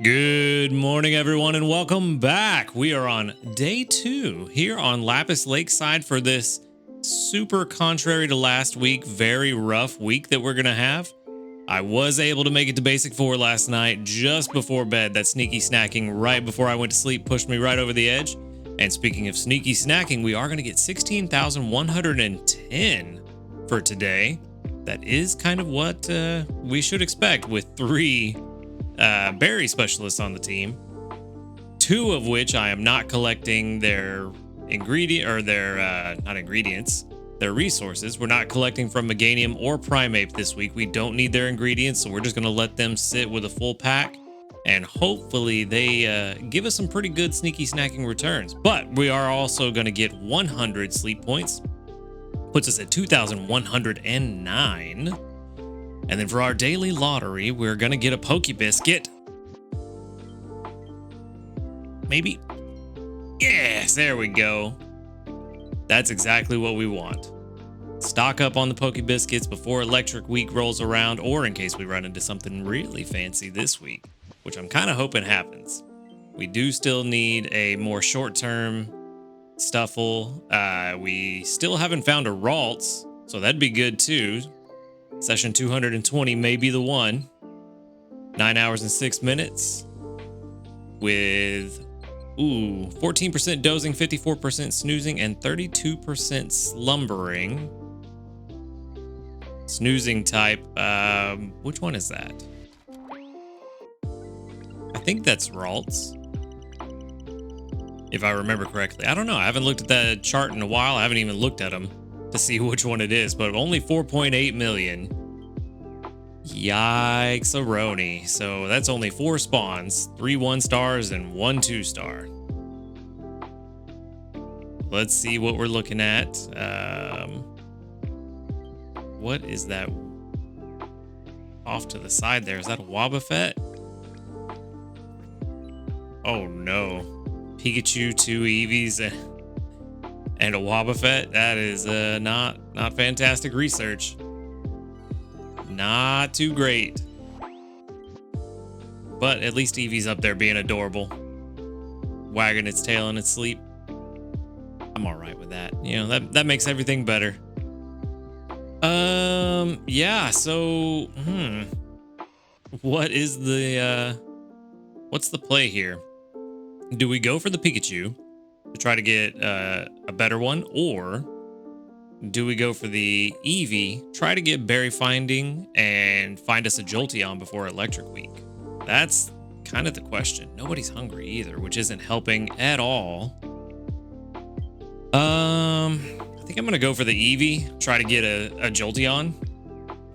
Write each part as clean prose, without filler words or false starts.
Good morning, everyone, and welcome back. We are on day 2 here on Lapis Lakeside for this super contrary to last week, very rough week that we're going to have. I was able to make it to Basic 4 last night just before bed. That sneaky snacking right before I went to sleep pushed me right over the edge. And speaking of sneaky snacking, we are going to get 16,110 for today. That is kind of what we should expect with 3 berry specialists on the team, 2 of which I am not collecting their their resources. We're not collecting from Meganium or Primeape this week. We don't need their ingredients, so we're just going to let them sit with a full pack, and hopefully they give us some pretty good sneaky snacking returns. But we are also going to get 100 sleep points, puts us at 2,109. And then for our daily lottery, we're going to get a Poke Biscuit. Maybe. Yes, there we go. That's exactly what we want. Stock up on the Poke Biscuits before Electric Week rolls around, or in case we run into something really fancy this week, which I'm kind of hoping happens. We do still need a more short-term Stuffle. We still haven't found a Ralts, so that'd be good too. Session 220 may be the one. 9 hours and 6 minutes with 14% dozing, 54% snoozing, and 32% slumbering. Snoozing type. Which one is that? I think that's Ralts, if I remember correctly. I don't know. I haven't looked at that chart in a while. I haven't even looked at them to see which one it is, but only 4.8 million. Yikes-a-roni. So that's only 4 spawns, 3 1-stars and 1 2-star. Let's see what we're looking at. What is that off to the side there? Is that a Wobbuffet? Oh no. Pikachu, 2 Eevees, and a Wobbuffet. That is not fantastic research. Not too great. But at least Eevee's up there being adorable, wagging its tail in its sleep. I'm all right with that. You know, that makes everything better. Yeah, so what's the play here? Do we go for the Pikachu to try to get a better one, or do we go for the Eevee, try to get berry finding and find us a Jolteon before Electric Week? That's kind of the question. Nobody's hungry either, which isn't helping at all. I think I'm gonna go for the Eevee, try to get a Jolteon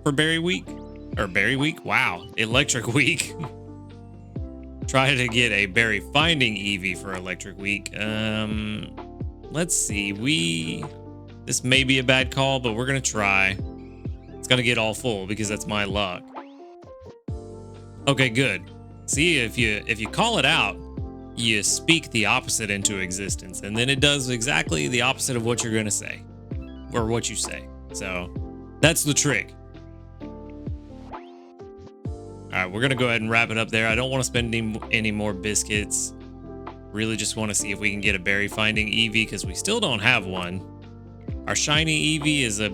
for Berry Week. Wow, Electric Week. Try to get a berry finding Eevee for Electric Week. Let's see. This may be a bad call, but we're gonna try. It's gonna get all full because that's my luck. Okay, good. See, if you call it out, you speak the opposite into existence, and then it does exactly the opposite of what you're gonna say, or what you say. So that's the trick. All right, we're gonna go ahead and wrap it up there. I don't want to spend any more biscuits. Really just want to see if we can get a berry finding Eevee, because we still don't have one. Our shiny Eevee is a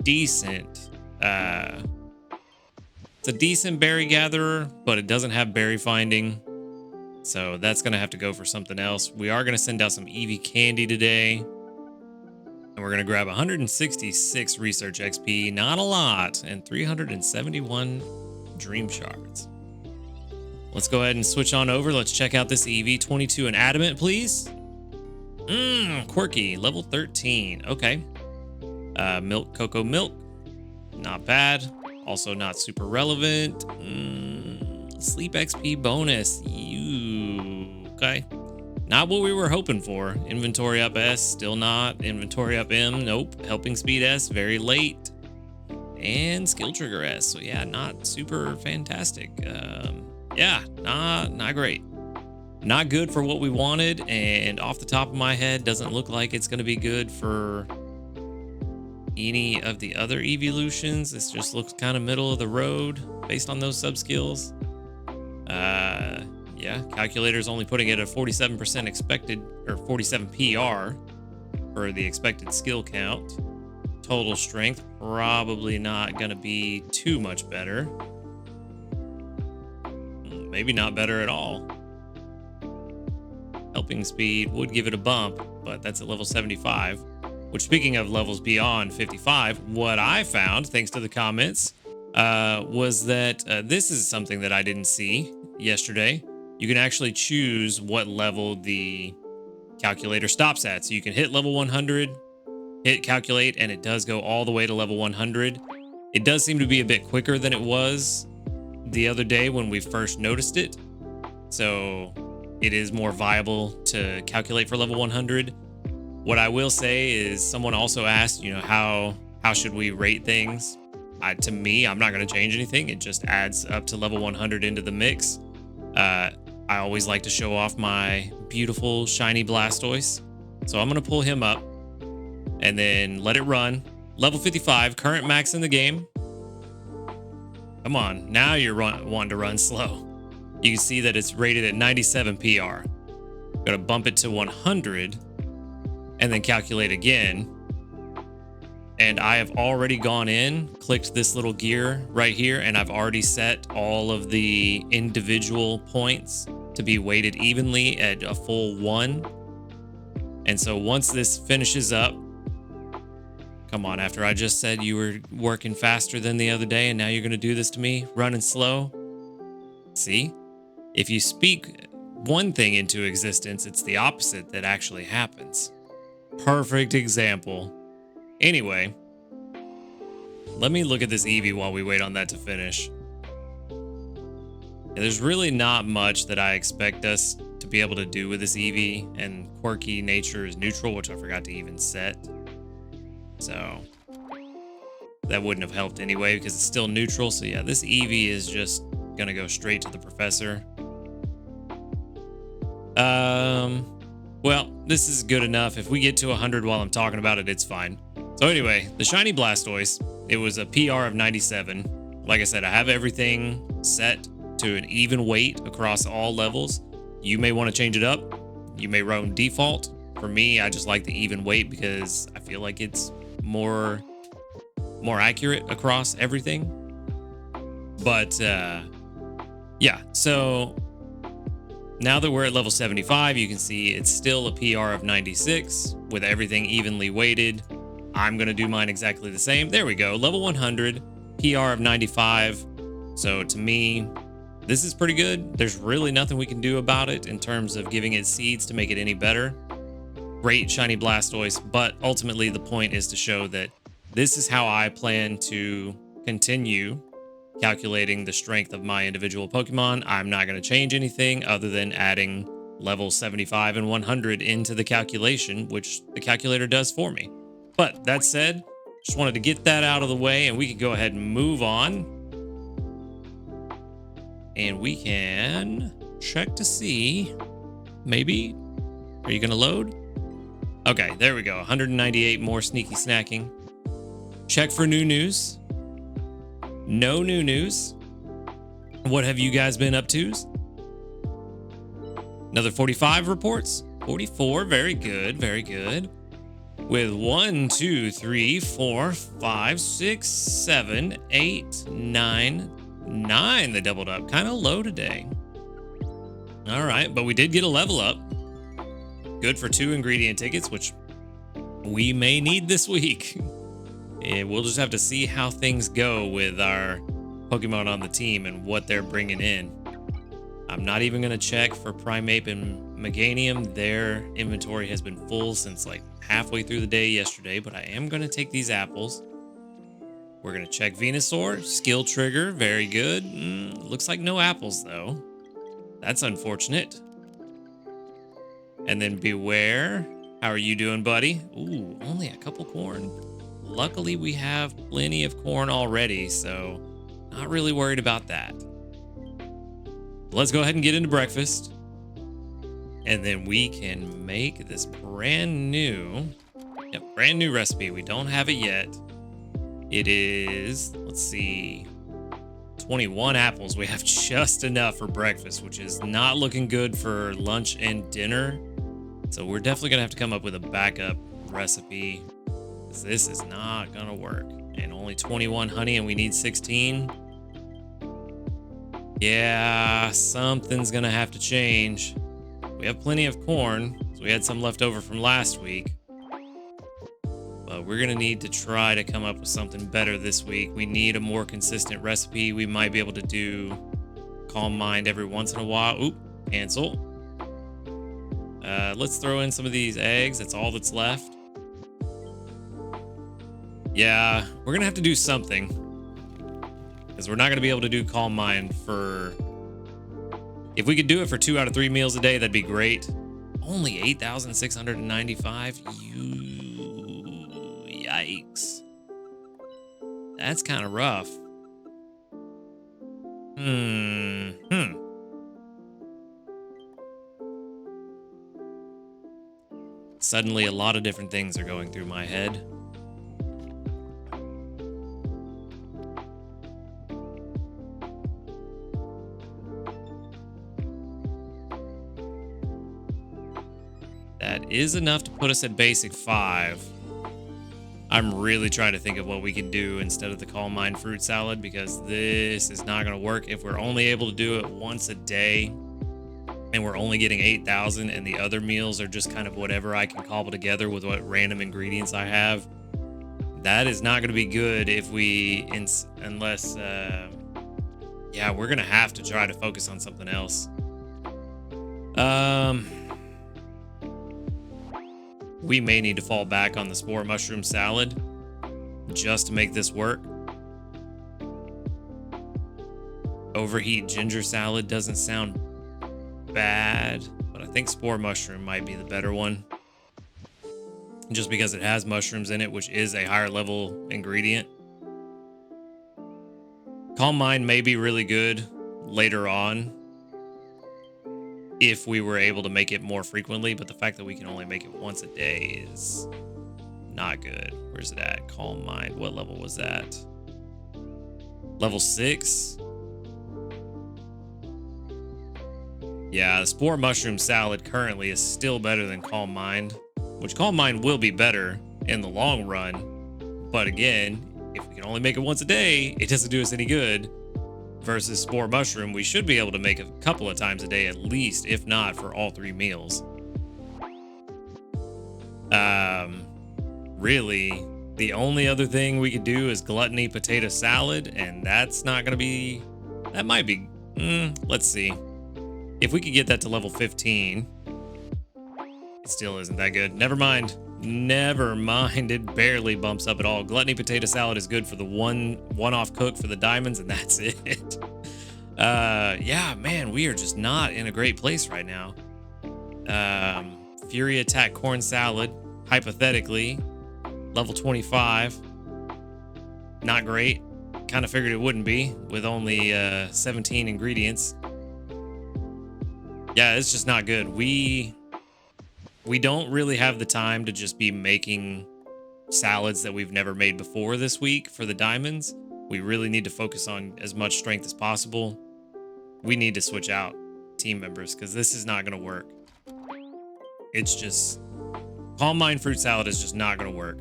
decent, it's a decent berry gatherer, but it doesn't have berry finding. So that's going to have to go for something else. We are going to send out some Eevee candy today. And we're going to grab 166 research XP, not a lot, and 371 dream shards. Let's go ahead and switch on over. Let's check out this Eevee. 22 and adamant, please. Quirky, level 13. Okay. Milk, cocoa milk. Not bad. Also not super relevant. Sleep XP bonus. Okay. Not what we were hoping for. Inventory up S, still not. Inventory up M, nope. Helping speed S, very late. And skill trigger S. So yeah, not super fantastic. Yeah, not great. Not good for what we wanted, and off the top of my head, doesn't look like it's going to be good for any of the other evolutions. This just looks kind of middle of the road based on those sub skills. Yeah, calculator's only putting it at 47% expected, or 47 PR for the expected skill count. Total strength, probably not going to be too much better. Maybe not better at all. Helping speed would give it a bump, but that's at level 75. Which, speaking of levels beyond 55, what I found, thanks to the comments, was that this is something that I didn't see yesterday. You can actually choose what level the calculator stops at. So you can hit level 100, hit calculate, and it does go all the way to level 100. It does seem to be a bit quicker than it was the other day when we first noticed it. So it is more viable to calculate for level 100. What I will say is someone also asked, you know, how should we rate things? To me, I'm not going to change anything. It just adds up to level 100 into the mix. I always like to show off my beautiful shiny Blastoise. So I'm going to pull him up and then let it run. Level 55, current max in the game. Come on, now you're wanting to run slow. You can see that it's rated at 97 PR. Got to bump it to 100 and then calculate again. And I have already gone in, clicked this little gear right here, and I've already set all of the individual points to be weighted evenly at a full 1. And so once this finishes up, come on, after I just said you were working faster than the other day and now you're going to do this to me, running slow. See, if you speak one thing into existence, it's the opposite that actually happens. Perfect example. Anyway, let me look at this Eevee while we wait on that to finish. There's really not much that I expect us to be able to do with this Eevee, and quirky nature is neutral, which I forgot to even set. So that wouldn't have helped anyway because it's still neutral. So yeah, this Eevee is just gonna go straight to the professor. Well, this is good enough. If we get to 100 while I'm talking about it, it's fine. So anyway, the shiny Blastoise, it was a PR of 97. Like I said, I have everything set to an even weight across all levels. You may want to change it up. You may run default. For me, I just like the even weight because I feel like it's more accurate across everything. But yeah, so now that we're at level 75, you can see it's still a PR of 96 with everything evenly weighted. I'm going to do mine exactly the same. There we go. Level 100, PR of 95. So to me, this is pretty good. There's really nothing we can do about it in terms of giving it seeds to make it any better. Great shiny Blastoise, but ultimately the point is to show that this is how I plan to continue calculating the strength of my individual Pokemon. I'm not going to change anything other than adding level 75 and 100 into the calculation, which the calculator does for me. But that said, just wanted to get that out of the way and we can go ahead and move on. And we can check to see, maybe, are you going to load? Okay, there we go. 198 more sneaky snacking. Check for new news. No new news. What have you guys been up to? Another 45 reports. 44, very good, very good. With 1, 2, 3, 4, 5, 6, 7, 8, 9 that doubled up. Kind of low today. All right, but we did get a level up. Good for 2 ingredient tickets, which we may need this week. And we'll just have to see how things go with our Pokemon on the team and what they're bringing in. I'm not even going to check for Primeape and Meganium. Their inventory has been full since like halfway through the day yesterday, but I am going to take these apples. We're going to check Venusaur, skill trigger, very good. Looks like no apples though. That's unfortunate. And then Beware. How are you doing, buddy? Ooh, only a couple corn. Luckily, we have plenty of corn already, so not really worried about that. Let's go ahead and get into breakfast. And then we can make this brand new recipe. We don't have it yet. It is, let's see, 21 apples. We have just enough for breakfast, which is not looking good for lunch and dinner. So we're definitely going to have to come up with a backup recipe, because this is not going to work. And only 21 honey, and we need 16. Yeah, something's going to have to change. We have plenty of corn, so we had some left over from last week. But we're going to need to try to come up with something better this week. We need a more consistent recipe. We might be able to do Calm Mind every once in a while. Oop, cancel. Let's throw in some of these eggs. That's all that's left. Yeah, we're going to have to do something, because we're not going to be able to do Calm Mind for... If we could do it for 2 out of 3 meals a day, that'd be great. Only 8,695? Yikes. That's kind of rough. Suddenly, a lot of different things are going through my head. That is enough to put us at basic 5. I'm really trying to think of what we can do instead of the Calm Mind fruit salad, because this is not going to work. If we're only able to do it once a day and we're only getting 8,000 and the other meals are just kind of whatever I can cobble together with what random ingredients I have, that is not going to be good if we, unless, yeah, we're going to have to try to focus on something else. We may need to fall back on the spore mushroom salad just to make this work. Overheat ginger salad doesn't sound bad, but I think spore mushroom might be the better one, just because it has mushrooms in it, which is a higher level ingredient. Calm Mind may be really good later on if we were able to make it more frequently, but the fact that we can only make it once a day is not good. Where's it at? Calm Mind. What level was that? Level 6? Yeah, the spore mushroom salad currently is still better than Calm Mind, which Calm Mind will be better in the long run. But again, if we can only make it once a day, it doesn't do us any good. Versus spore mushroom, we should be able to make a couple of times a day at least, if not for all 3 meals. Really, the only other thing we could do is gluttony potato salad, and that's not going to be... That might be... let's see. If we could get that to level 15, it still isn't that good. Never mind. Never mind. It barely bumps up at all. Gluttony potato salad is good for the one-off cook for the diamonds, and that's it. Yeah, man, we are just not in a great place right now. Fury attack corn salad, hypothetically, level 25. Not great. Kind of figured it wouldn't be with only 17 ingredients. Yeah, it's just not good. We don't really have the time to just be making salads that we've never made before this week for the diamonds. We really need to focus on as much strength as possible. We need to switch out team members, because this is not going to work. It's just... Calm Mind fruit salad is just not going to work.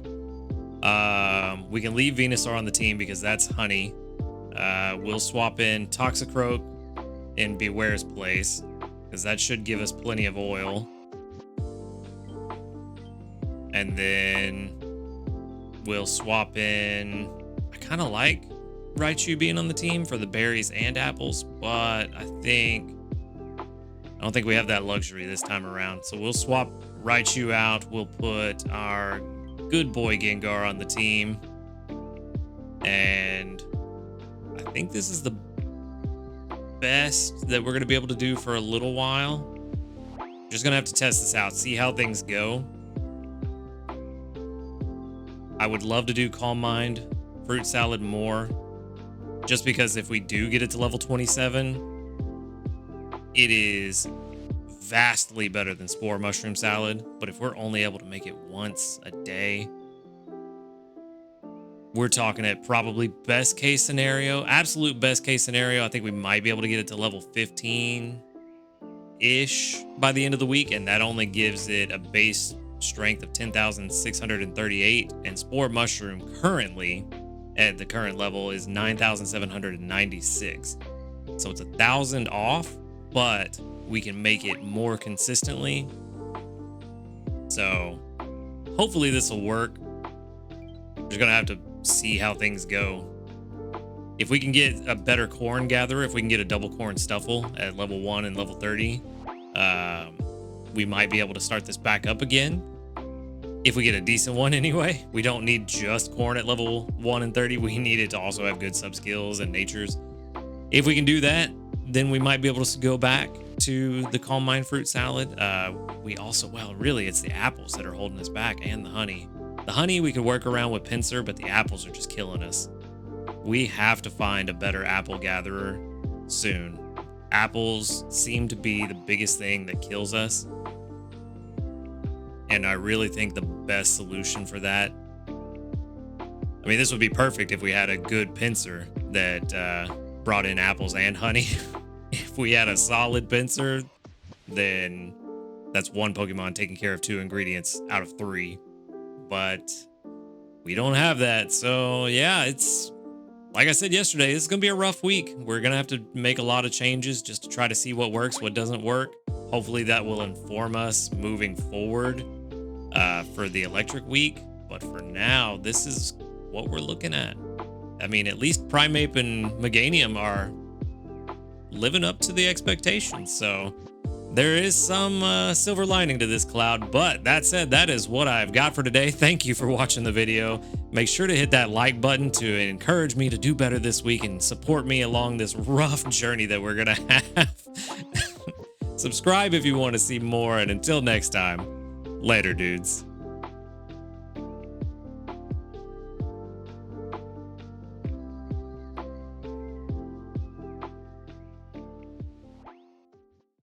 We can leave Venusaur on the team because that's honey. We'll swap in Toxicroak in Beware's place, because that should give us plenty of oil. And then we'll swap in... I kind of like Raichu being on the team for the berries and apples, but I don't think we have that luxury this time around. So we'll swap Raichu out. We'll put our good boy Gengar on the team. And I think this is the best that we're going to be able to do for a little while. Just going to have to test this out, see how things go. I would love to do Calm Mind fruit salad more, just because if we do get it to level 27, it is vastly better than spore mushroom salad. But if we're only able to make it once a day, We're talking at probably best case scenario, absolute best case scenario. I think we might be able to get it to level 15 ish by the end of the week, and that only gives it a base strength of 10,638. And spore mushroom currently at the current level is 9,796. So it's 1,000 off, but we can make it more consistently. So hopefully this will work. We're just gonna have to see how things go. If we can get a better corn gatherer, if we can get a double corn stuffle at level 1 and level 30, we might be able to start this back up again. If we get a decent one anyway, we don't need just corn at level 1 and 30. We need it to also have good sub skills and natures. If we can do that, then we might be able to go back to the calm mind fruit salad. We also, well, really it's the apples that are holding us back, and the honey. The honey we could work around with pincer, but the apples are just killing us. We have to find a better apple gatherer soon. Apples seem to be the biggest thing that kills us. And I really think the best solution for that, I mean, this would be perfect if we had a good pincer that brought in apples and honey. If we had a solid pincer, then that's one Pokemon taking care of 2 ingredients out of 3. But we don't have that. So yeah, it's like I said yesterday, this is going to be a rough week. We're going to have to make a lot of changes just to try to see what works, what doesn't work. Hopefully that will inform us moving forward for the electric week. But for now, this is what we're looking at. I mean, at least Primeape and Meganium are living up to the expectations. So there is some silver lining to this cloud. But that said, that is what I've got for today. Thank you for watching the video. Make sure to hit that like button to encourage me to do better this week and support me along this rough journey that we're going to have. Subscribe if you want to see more. And until next time, later, dudes.